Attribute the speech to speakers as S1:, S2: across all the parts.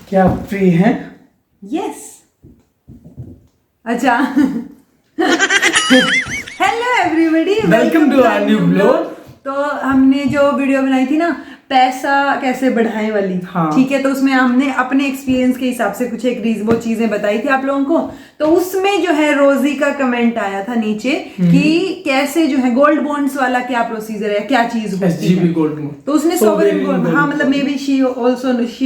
S1: क्या आप फ्री हैं?
S2: यस। अच्छा। Hello everybody,
S1: welcome to our new blog.
S2: तो हमने जो वीडियो बनाई थी ना, पैसा कैसे बढ़ाएं वाली,
S1: हाँ।
S2: ठीक है, तो उसमें हमने अपने एक्सपीरियंस के हिसाब से कुछ एक वो चीजें बताई थी आप लोगों को। तो उसमें जो है रोजी का कमेंट आया था नीचे कि कैसे जो है गोल्ड बॉन्ड्स वाला क्या प्रोसीजर है, क्या चीज होती
S1: SGB
S2: है।
S1: Gold bond.
S2: तो उसने सोवरेन गोल्ड, हाँ मतलब may be she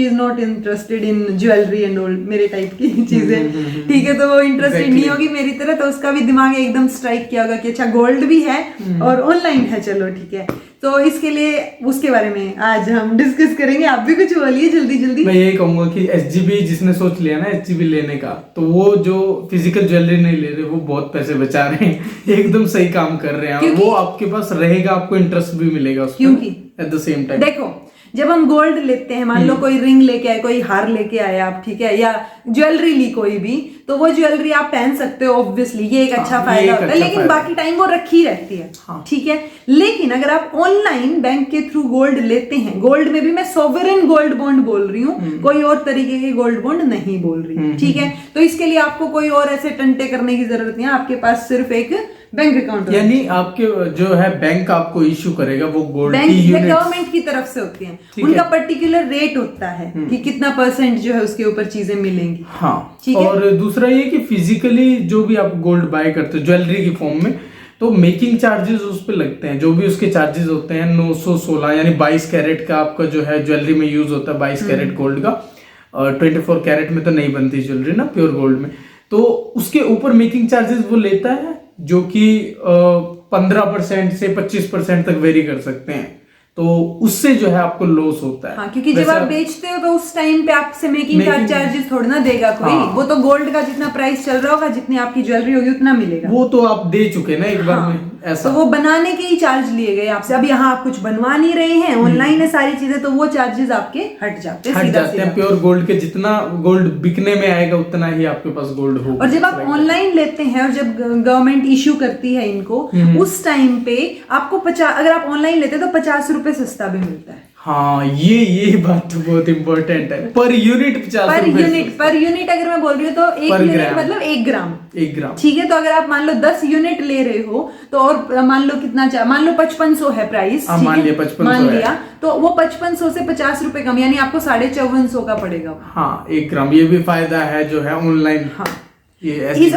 S2: is not interested in jewellery and all मेरे टाइप की चीजें, ठीक है, तो वो इंटरेस्टेड नहीं होगी मेरी तरह। तो उसका भी दिमाग एकदम स्ट्राइक किया होगा कि अच्छा गोल्ड भी है और ऑनलाइन है, चलो ठीक है। तो इसके लिए उसके बारे में आज हम डिस्कस करेंगे। आप भी कुछ बोलिए जल्दी जल्दी।
S1: मैं यही कहूंगा कि SGB जिसने सोच लिया ना SGB लेने का, तो वो जो फिजिकल ज्वेलरी नहीं ले रहे वो बहुत पैसे बचा रहे हैं। एकदम सही काम कर रहे हैं। वो आपके पास रहेगा, आपको इंटरेस्ट भी मिलेगा उसमें,
S2: क्योंकि
S1: एट द सेम टाइम
S2: देखो, जब हम गोल्ड लेते हैं, मान लो कोई रिंग लेके आए, कोई हार लेके आए आप, ठीक है, या ज्वेलरी ली कोई भी, तो वो ज्वेलरी आप पहन सकते हो, ऑब्वियसली ये एक अच्छा फायदा होता है, लेकिन बाकी टाइम वो रखी रहती है, ठीक है। लेकिन अगर आप ऑनलाइन बैंक के थ्रू गोल्ड लेते हैं, गोल्ड में भी मैं सोवरेन गोल्ड बॉन्ड बोल रही हूँ, कोई और तरीके के गोल्ड बॉन्ड नहीं बोल रही, ठीक है। तो इसके लिए आपको कोई और ऐसे टंटे करने की जरूरत नहीं है, आपके पास सिर्फ एक बैंक अकाउंट,
S1: यानी आपके जो है बैंक आपको इश्यू करेगा वो गोल्ड
S2: बैंक
S1: की यूनिट्स
S2: गवर्नमेंट की तरफ से होती हैं, उनका पर्टिकुलर रेट होता है कि कितना परसेंट जो है उसके ऊपर चीजें मिलेंगी।
S1: हाँ,
S2: ठीक है।
S1: और दूसरा ये कि फिजिकली जो भी आप गोल्ड बाय करते हो ज्वेलरी की फॉर्म में, तो मेकिंग चार्जेस उस पे लगते हैं, जो भी उसके चार्जेस होते हैं 916 यानी 22 कैरेट का आपका जो है ज्वेलरी में यूज होता है, 22 कैरेट गोल्ड का। 24 कैरेट में तो नहीं बनती ज्वेलरी ना, प्योर गोल्ड में, तो उसके ऊपर मेकिंग चार्जेस वो लेता है, जो कि 15% से 25% तक वेरी कर सकते हैं। तो उससे जो है आपको लॉस होता है।
S2: हाँ, क्योंकि जब आप बेचते हो तो उस टाइम पे आपसे मेकिंग चार्जेस थोड़ा ना देगा कोई।
S1: हाँ।
S2: वो तो गोल्ड का जितना प्राइस चल रहा होगा, जितनी आपकी ज्वेलरी होगी उतना मिलेगा।
S1: वो तो आप दे चुके ना एक बार में, ऐसा।
S2: तो वो बनाने के ही चार्ज लिए गए आपसे। अब यहाँ आप कुछ बनवा नहीं रहे हैं, ऑनलाइन है सारी चीजें, तो वो चार्जेस आपके हट जाते हैं।
S1: प्योर गोल्ड के जितना गोल्ड बिकने में आएगा उतना ही आपके पास गोल्ड होगा।
S2: और जब आप ऑनलाइन लेते हैं और जब गवर्नमेंट इश्यू करती है इनको, उस टाइम पे आपको 50, अगर आप ऑनलाइन लेते हैं तो 50 रुपए सस्ता भी मिलता है।
S1: हाँ, ये बात तो बहुत इंपॉर्टेंट है। पर यूनिट 50
S2: पर यूनिट अगर मैं बोल रही हूँ तो एक यूनिट मतलब 1 ग्राम, ठीक है। तो अगर आप मान लो 10 यूनिट ले रहे हो तो, और मान लो कितना मान लो 5500 है प्राइस, मान लिया, तो वो 5500 से 50 रुपए कम, यानी आपको 5450 का पड़ेगा।
S1: हाँ, 1 ग्राम। ये भी फायदा है जो है ऑनलाइन।
S2: हाँ,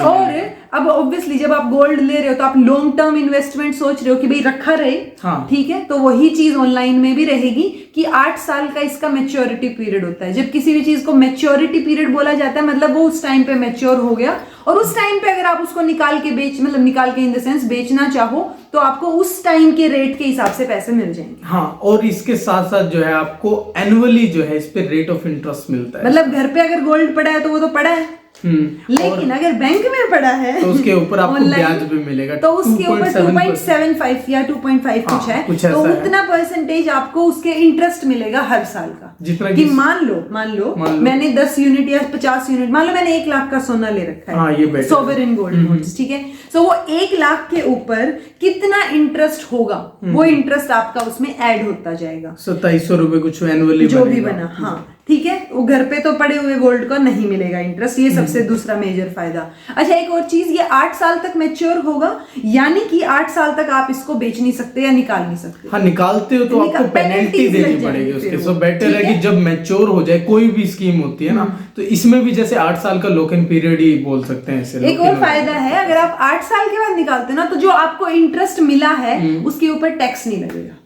S2: और अब ऑब्वियसली जब आप गोल्ड ले रहे हो तो आप लॉन्ग टर्म इन्वेस्टमेंट सोच रहे हो कि भाई रखा रहे,
S1: हाँ।
S2: ठीक है, तो वही चीज ऑनलाइन में भी रहेगी कि 8 साल का इसका मैच्योरिटी पीरियड होता है। जब किसी भी चीज को मैच्योरिटी पीरियड बोला जाता है, मतलब वो उस टाइम पे मैच्योर हो गया, और उस टाइम पे अगर आप उसको निकाल के निकाल के इन द सेंस बेचना चाहो तो आपको उस टाइम के रेट के हिसाब से पैसे मिल जाएंगे।
S1: हाँ, और इसके साथ साथ जो है आपको एनुअली जो है इस पे रेट ऑफ इंटरेस्ट मिलता है।
S2: मतलब घर पे अगर गोल्ड पड़ा है तो वो तो पड़ा है, लेकिन अगर बैंक में पड़ा है
S1: तो उसके ऊपर आपको ब्याज भी मिलेगा,
S2: तो उसके ऊपर 2.75 या 2.5 कुछ है, तो उतना परसेंटेज आपको उसके इंटरेस्ट मिलेगा हर साल का।
S1: जितना
S2: कि मान लो मैंने 10 यूनिट या 50 यूनिट, मान लो मैंने 1 लाख का सोना ले रखा है,
S1: हाँ, ये
S2: सोवरेन गोल्ड बॉन्ड्स, ठीक है। सो वो 1 लाख के ऊपर कितना इंटरेस्ट होगा, वो इंटरेस्ट आपका उसमें ऐड होता जाएगा।
S1: 2700 रुपए कुछ एनुअली
S2: जो भी बना, हाँ, ठीक है। वो घर पे तो पड़े हुए गोल्ड का नहीं मिलेगा इंटरेस्ट, ये सबसे दूसरा मेजर फायदा। अच्छा, एक और चीज, ये 8 साल तक मैच्योर होगा, यानी कि 8 साल तक आप इसको बेच नहीं सकते या निकाल नहीं सकते।
S1: हाँ, निकालते हो तो आपको पेनल्टी देनी पड़ेगी उसके। सो बेटर है कि जब मैच्योर हो जाए कोई भी स्कीम होती है ना, तो इसमें भी जैसे 8 साल का लॉक इन पीरियड ही बोल सकते हैं इसे।
S2: एक और फायदा है, अगर आप 8 साल के बाद निकालते हो ना, तो जो आपको इंटरेस्ट मिला है उसके ऊपर टैक्स नहीं लगेगा।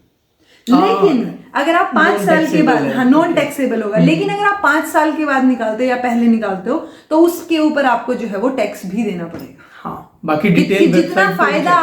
S2: लेकिन अगर आप 5 साल के बाद, हाँ, नॉन टैक्सेबल होगा, लेकिन अगर आप 5 साल के बाद निकालते हो या पहले निकालते हो तो उसके ऊपर आपको जो है वो टैक्स भी देना पड़ेगा।
S1: हाँ, बाकी डिटेल
S2: जितना फायदा,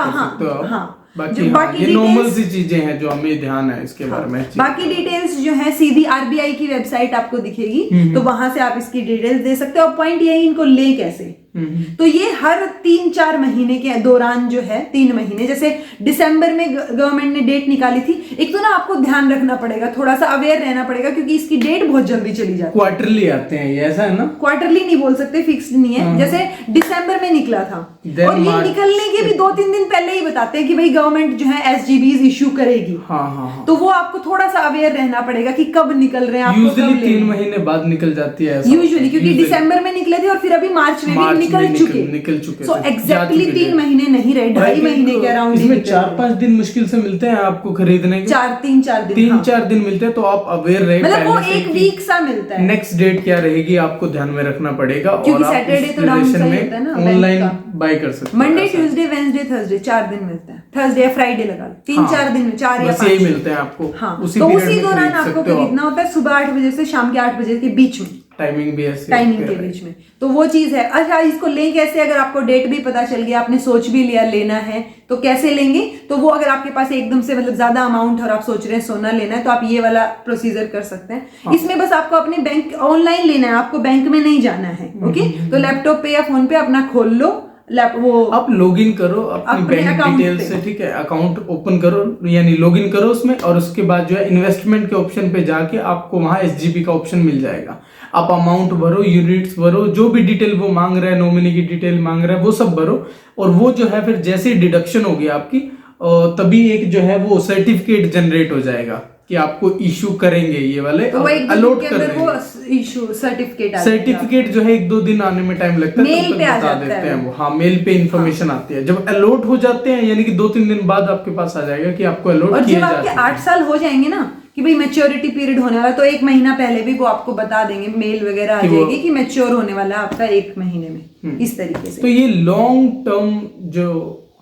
S1: बाकी ये नॉर्मल सी चीजें हैं जो हमें ध्यान है इसके बारे में।
S2: बाकी डिटेल्स जो है सीधी RBI की वेबसाइट आपको दिखेगी, तो वहां से आप इसकी डिटेल्स दे सकते हो। और पॉइंट यही, इनको ले कैसे, तो ये हर 3-4 महीने के दौरान जो है 3 महीने, जैसे दिसंबर में गवर्नमेंट ने डेट निकाली थी, एक तो ना आपको ध्यान रखना पड़ेगा, थोड़ा सा अवेयर रहना पड़ेगा क्योंकि इसकी डेट बहुत जल्दी चली जाती है।
S1: क्वार्टरली आते हैं ये, ऐसा है ना?
S2: क्वार्टरली नहीं बोल सकते, फिक्स्ड नहीं है। जैसे दिसंबर में निकला था और ये निकलने के भी 2-3 दिन पहले ही बताते हैं कि भाई गवर्नमेंट जो है SGBs इश्यू करेगी।
S1: हाँ।
S2: तो वो आपको थोड़ा सा अवेयर रहना पड़ेगा कि कब निकल रहे हैं, आपको
S1: यूजुअली 3 महीने बाद निकल जाती है
S2: यूजुअली, क्योंकि दिसंबर में निकले थे और फिर अभी मार्च में भी निकल चुके। सो एग्जैक्टली 3 महीने नहीं रहे, 2.5 महीने के अराउंड।
S1: इसमें 4-5 दिन मुश्किल से मिलते हैं आपको खरीदने के। 3-4 दिन मिलते हैं, तो आप अवेयर रहे,
S2: मतलब वो एक वीक सा मिलता है।
S1: नेक्स्ट डेट क्या रहेगी आपको ध्यान में रखना पड़ेगा।
S2: क्योंकि सैटरडे तो डाउन साइड होता है ना,
S1: ऑनलाइन बाय कर सकते हैं।
S2: मंडे, ट्यूसडे, वेडनेसडे, थर्सडे 4 दिन मिलते हैं। थर्सडे या फ्राइडे लगा लो, 3-4 दिन में 4 या 5
S1: यही मिलते हैं आपको।
S2: हाँ, तो उसी दौरान आपको खरीदना होता है, सुबह 8 बजे से शाम के 8 बजे के बीच में,
S1: टाइमिंग भी ऐसे
S2: टाइमिंग के बीच में। तो वो चीज है। अच्छा, इसको लें कैसे? अगर आपको डेट भी पता चल गया, आपने सोच भी लिया लेना है, तो कैसे लेंगे? तो वो अगर आपके पास एकदम से मतलब ज्यादा अमाउंट और आप सोच रहे हैं सोना लेना है, तो आप ये वाला प्रोसीजर कर सकते हैं। हाँ। इसमें बस आपको अपने बैंक ऑनलाइन लेना है, आपको बैंक में नहीं जाना है। ओके, तो लैपटॉप पे या फोन पे अपना खोल लो, वो
S1: आप लॉगिन करो अपनी बैंक डिटेल से, ठीक है, अकाउंट ओपन करो, यानी लॉगिन करो उसमें, और उसके बाद जो है इन्वेस्टमेंट के ऑप्शन पे जाके आपको वहां SGB का ऑप्शन मिल जाएगा। आप अमाउंट भरो, यूनिट्स भरो, जो भी डिटेल वो मांग रहा है, नॉमिनी की डिटेल मांग रहा है, वो सब भरो, और वो जो है फिर जैसे डिडक्शन होगी आपकी, तभी एक जो है वो सर्टिफिकेट जनरेट हो जाएगा कि आपको इशू करेंगे ये वाले,
S2: तो
S1: अलॉट कर देंगे।
S2: वो इशू
S1: सर्टिफिकेट जो है 1-2 दिन आने में टाइम लगता है,
S2: मेल पे आ
S1: बता
S2: जाता
S1: देते हैं वो। हाँ, मेल पे इन्फॉर्मेशन आती है। जब अलॉट हो जाते हैं, यानी कि 2-3 दिन बाद आपके पास आ जाएगा कि आपको अलॉट किए
S2: जाते हैं। और जब आपके 8 साल हो जाएंगे ना कि भाई मैच्योरिटी पीरियड होने वाला, तो 1 महीना पहले भी वो आपको बता देंगे, मेल वगैरह आ जाएगी कि मैच्योर होने वाला है आपका 1 महीने में, इस तरीके से।
S1: तो ये लॉन्ग टर्म जो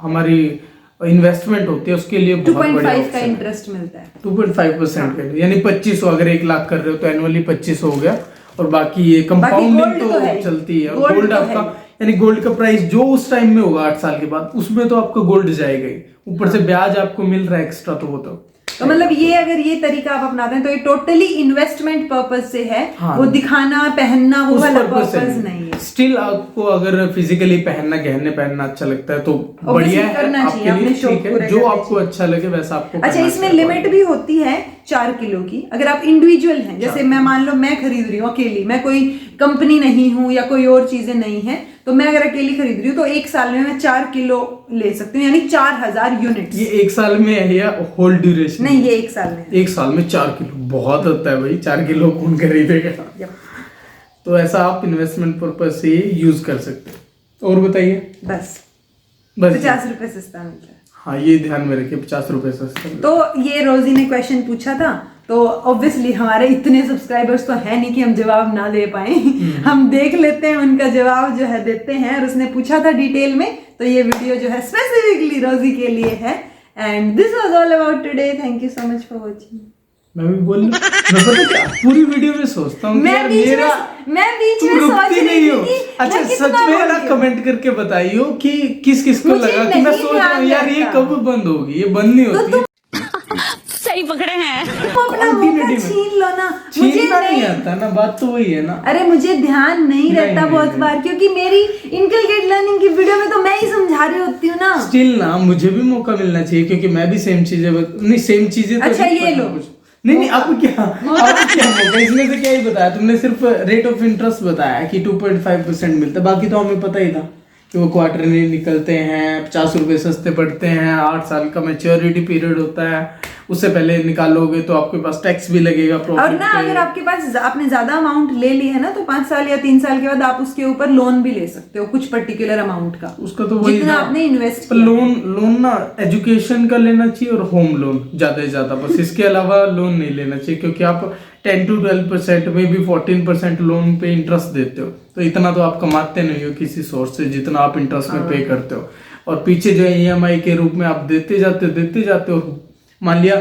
S1: हमारी इन्वेस्टमेंट होती है उसके लिए
S2: 2.5 का इंटरेस्ट मिलता है।
S1: 2.5% का, यानी 2500, अगर 1 लाख कर रहे हो तो एनुअली 2500 हो गया, और बाकी ये कंपाउंडिंग तो चलती है। गोल्ड आपका, यानी गोल्ड का प्राइस जो उस टाइम में होगा 8 साल के बाद, उसमें तो आपका गोल्ड जाएगा ही, ऊपर से ब्याज आपको मिल रहा है एक्स्ट्रा, तो वो तो
S2: मतलब ये अगर ये तरीका आप अपनाते हैं तो ये टोटली इन्वेस्टमेंट पर्पस से है। हाँ, वो दिखाना पहनना वो वाला पर्पस नहीं है।
S1: स्टिल आपको अगर फिजिकली पहनना, गहने पहनना अच्छा लगता है तो बढ़िया है,
S2: करना चाहिए अपने शौक पूरे,
S1: जो आपको अच्छा लगे वैसा आपको।
S2: अच्छा, इसमें लिमिट भी होती है 4 किलो की। अगर आप इंडिविजुअल हैं, जैसे मैं मान लो मैं खरीद रही हूँ अकेली, मैं कोई कंपनी नहीं हूँ या कोई और चीजें नहीं है, तो मैं अगर अकेली खरीद रही हूँ तो 1 साल में मैं 4 किलो ले सकती हूँ, यानी 4000 यूनिट।
S1: ये 1 साल में है या होल ड्यूरेशन?
S2: नहीं, ये 1 साल में।
S1: 1 साल में 4 किलो बहुत होता है भाई, 4 किलो कौन खरीदेगा? तो ऐसा आप इन्वेस्टमेंट पर्पज से यूज कर सकते हो। और बताइए।
S2: बस 50 रुपए सस्ता मिलता है।
S1: हाँ, ये ध्यान में रखिए, 50 रुपए सस्ता।
S2: तो ये रोजी ने क्वेश्चन पूछा था, तो ऑब्वियसली हमारे इतने सब्सक्राइबर्स तो है नहीं कि हम जवाब ना दे पाए। हम देख लेते हैं, उनका जवाब जो है देते हैं। और उसने पूछा था डिटेल में, तो ये वीडियो जो है स्पेसिफिकली रोजी के लिए है। And this was all about today. Thank you so much for watching.
S1: मैं भी बोल मैं पता क्या पूरी वीडियो में सोचता हूँ,
S2: मैं बीच में सोच रही हूँ।
S1: अच्छा, सच में ना कमेंट करके बताइयो कि किस किस को लगा कि मैं सोच रहा हूँ यार ये कब बंद होगी, ये बंद नहीं होती।
S2: सही पकड़े हैं। अपना मौका छीन लो ना।
S1: मुझे नहीं आता ना, बात तो वही है ना।
S2: अरे मुझे ध्यान नहीं रहता बहुत बार, क्योंकि मेरी इनकलकेट लर्निंग की वीडियो में तो मैं ही समझा रही होती हूँ ना।
S1: स्टिल ना मुझे भी मौका मिलना चाहिए, क्योंकि मैं भी सेम चीजें नहीं, सेम चीजें।
S2: अच्छा, ये लो।
S1: नहीं, आपको क्या मौका? इसमें से क्या ही बताया तुमने? सिर्फ रेट ऑफ इंटरेस्ट बताया कि 2.5% मिलता है, बाकी तो हमें पता ही था कि वो क्वार्टरली निकलते हैं, 50 रुपए सस्ते पड़ते हैं, 8 साल का मैच्योरिटी पीरियड होता है, उससे पहले निकालोगे तो आपके पास टैक्स भी लगेगा प्रॉफिट
S2: और ना पे। अगर आपके पास आपने ज्यादा अमाउंट ले ली है ना, तो 5 साल या 3 साल के बाद आप उसके ऊपर लोन भी ले सकते हो, कुछ पर्टिकुलर अमाउंट का।
S1: उसका तो वही
S2: जितना आपने इन्वेस्ट
S1: किया। लोन ना एजुकेशन का लेना चाहिए और होम लोन ज्यादा से ज्यादा, बस इसके अलावा लोन नहीं लेना चाहिए, क्योंकि आप 10 to 12% में भी 14% लोन पे इंटरेस्ट देते हो, तो इतना तो आप कमाते नहीं हो किसी सोर्स से जितना आप इंटरेस्ट में पे करते हो। और पीछे जो है EMI के रूप में आप देते जाते हो। मान लिया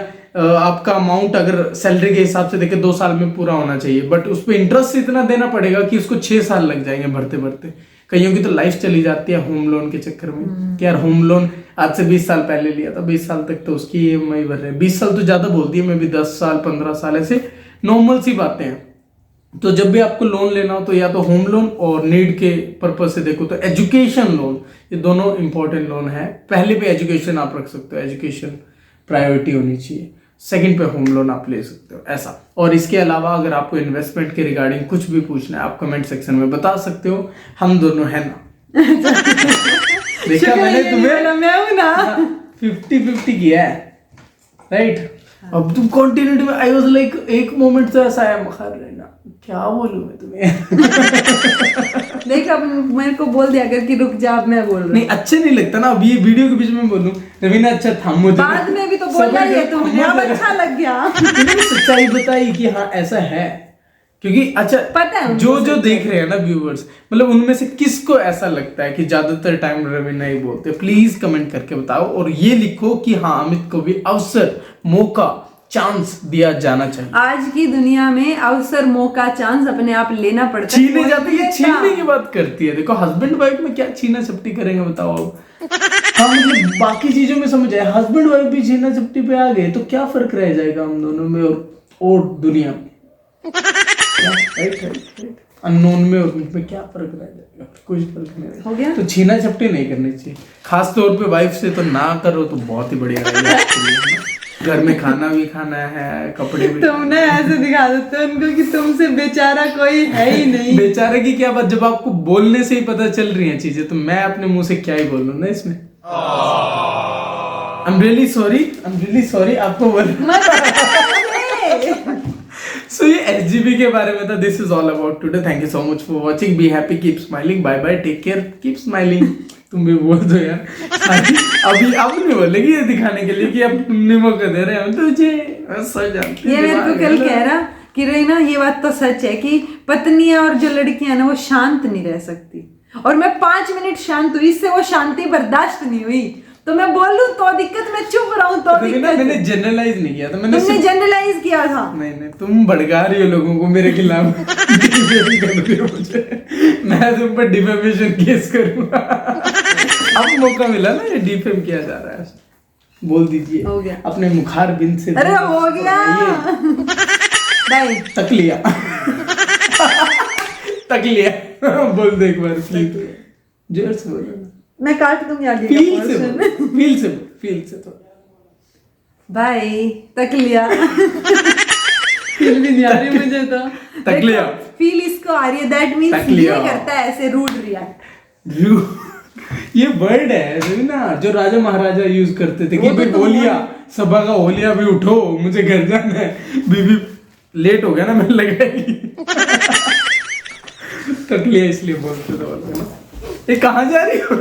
S1: आपका अमाउंट अगर सैलरी के हिसाब से देखे 2 साल में पूरा होना चाहिए, बट उस पर इंटरेस्ट इतना देना पड़ेगा कि उसको 6 साल लग जाएंगे भरते भरते। कईयों की तो लाइफ चली जाती है होम लोन के चक्कर में कि यार होम लोन आज से 20 साल पहले लिया था, 20 साल तक तो उसकी EMI भर रहे हैं। 20 साल तो ज्यादा बोल दिए, मैं भी 10 साल 15 साल ऐसे नॉर्मल सी बातें हैं। तो जब भी आपको लोन लेना हो तो या तो होम लोन और नीड के पर्पज से देखो तो एजुकेशन लोन, ये दोनों इंपॉर्टेंट लोन है। पहले पे एजुकेशन आप रख सकते हो, एजुकेशन प्रायोरिटी होनी चाहिए। सेकंड पे होम लोन आप ले सकते हो ऐसा। और इसके अलावा अगर आपको इन्वेस्टमेंट के रिगार्डिंग कुछ भी पूछना है आप कमेंट सेक्शन में बता सकते हो, हम दोनों है ना। देखा मैंने तुम्हें,
S2: मैं हूं ना,
S1: 50-50 किया है, राइट। अब तुम कॉन्टिन्यूटी में, आई वाज लाइक एक मोमेंट तो ऐसा है मखर रहना, क्या बोलूं मैं तुम्हें।
S2: देख अब मेरे को बोल दिया अगर कि रुक जा, अब मैं बोल रहा हूं।
S1: नहीं अच्छे नहीं लगता ना, अब ये वीडियो के बीच में बोलूं रवीना अच्छा था मुझे,
S2: बाद में भी तो बोला ही है तुमने, अब अच्छा लग गया।
S1: सच्चाई बताई कि हाँ ऐसा है, क्योंकि अच्छा
S2: पता है
S1: जो देख रहे हैं ना व्यूअर्स, मतलब उनमें से किसको ऐसा लगता है कि ज्यादातर टाइम रवीना ही बोलते हैं, प्लीज कमेंट करके बताओ। और ये लिखो कि हाँ अमित को भी अवसर, मौका, चांस दिया जाना चाहिए।
S2: आज की दुनिया में अवसर, मौका, चांस अपने आप लेना पड़ता है।
S1: छीने जाती है, छीनने की बात करती है। देखो हस्बैंड वाइफ में क्या छीना झपटी करेंगे बताओ अब। हाँ मतलब बाकी चीजों में समझ आए, हस्बैंड वाइफ भी छीना झपटी पे आ गए तो क्या फर्क रह जाएगा हम दोनों में और दुनिया में। अननोन में और में क्या फर्क रह जाएगा, कुछ फर्क नहीं
S2: हो गया।
S1: तो छीना झपटी नहीं करनी चाहिए, खास तौर पे वाइफ से तो ना करो तो बहुत ही बढ़िया रहेगा। घर में खाना भी खाना है, कपड़े भी।
S2: तुमने ऐसे दिखा देते हो उनको कि तुमसे बेचारा कोई है ही नहीं।
S1: बेचारे की क्या बात, जब आपको बोलने से ही पता चल रही हैं चीजें तो मैं अपने मुंह से क्या ही बोलूं ना इसमें। आई एम रियली सॉरी आपको बोल। सो ये SGB के बारे में था। This is all about today. Thank you so much for watching. Be happy, keep smiling, bye bye, take care, keep smiling. तुम भी बोल दो यार। अभी अब नहीं बोलेगी ये दिखाने के लिए कि अब तुमने मौका दे रहे हैं तुझे, सच जानती
S2: ये मेरे को कल कह रहा कि रहीना ये बात तो सच है कि पत्नियां और जो लड़कियां ना वो शांत नहीं रह सकती, और मैं 5 मिनट शांत हुई, इससे वो शांति बर्दाश्त नहीं हुई, तो मैं बोलूं तो दिक्कत, मैं चुप रहूं तो दिक्कत।
S1: मैंने जनरलाइज नहीं किया था,
S2: तुमने जनरलाइज किया था।
S1: नहीं तुम भड़का रही हो लोगों को मेरे खिलाफ। मुझे, मैं तुम पर डिफेमेशन केस करूंगा। अब मौका मिला ना, ये डिफेम किया जा रहा है, बोल दीजिए।
S2: हो गया
S1: अपने मुखार बिन से।
S2: अरे हो गया भाई,
S1: तक लिया बोल दे एक बार प्लीज, जोर से बोलो।
S2: मैं काट दूंगी आगे का पोर्शन।
S1: फील से तो
S2: भाई तक लिया। फील भी नहीं आ रही मुझे तो।
S1: तक लिया,
S2: फील इसको आ रही है, दैट मींस ये करता है ऐसे रूड रिएक्ट।
S1: ये वर्ड है ना जो राजा महाराजा यूज करते थे कि भाई होलिया, सभा का होलिया भी उठो, मुझे घर जाना है, बीबी लेट हो गया ना, मैंने लगाएगी। तक लिया इसलिए बोलते थे। ये कहाँ जा रही हो?